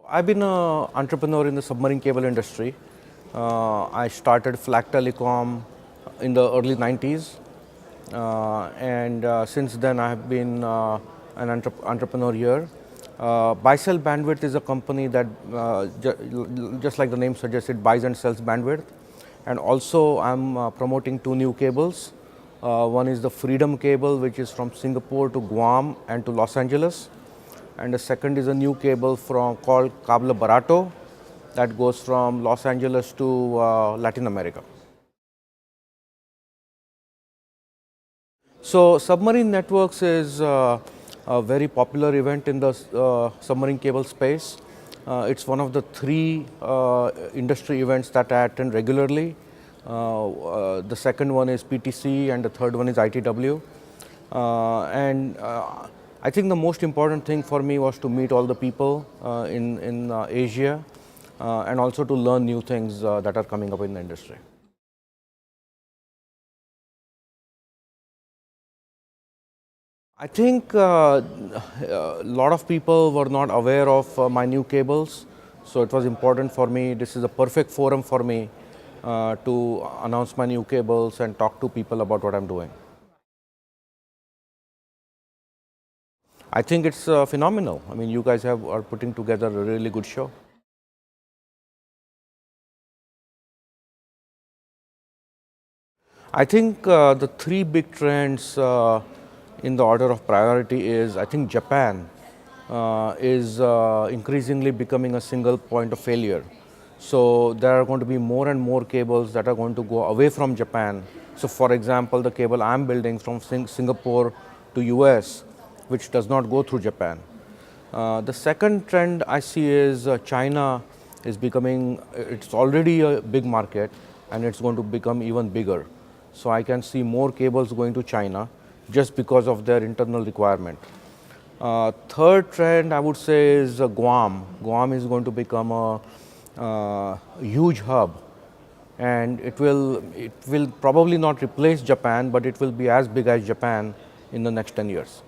I've been an entrepreneur in the submarine cable industry. I started Flag Telecom in the early 90s, and since then I have been an entrepreneur here. Buy-Sell Bandwidth is a company that, just like the name suggests, it buys and sells bandwidth. And also I'm promoting two new cables. One is the Freedom cable, which is from Singapore to Guam and to Los Angeles. And the second is a new cable called Cable Barato that goes from Los Angeles to Latin America. So submarine networks is a very popular event in the submarine cable space. It's one of the three industry events that I attend regularly. The second one is PTC and the third one is ITW. I think the most important thing for me was to meet all the people in Asia and also to learn new things that are coming up in the industry. I think a lot of people were not aware of my new cables, so it was important for me. This is a perfect forum for me to announce my new cables and talk to people about what I'm doing. I think it's phenomenal. I mean, you guys are putting together a really good show. I think the three big trends in the order of priority is, I think Japan is increasingly becoming a single point of failure. So there are going to be more and more cables that are going to go away from Japan. So for example, the cable I'm building from Singapore to US, which does not go through Japan. The second trend I see is China is becoming, it's already a big market and it's going to become even bigger. So I can see more cables going to China just because of their internal requirement. Third trend I would say is Guam. Guam is going to become a huge hub, and it will probably not replace Japan, but it will be as big as Japan in the next 10 years.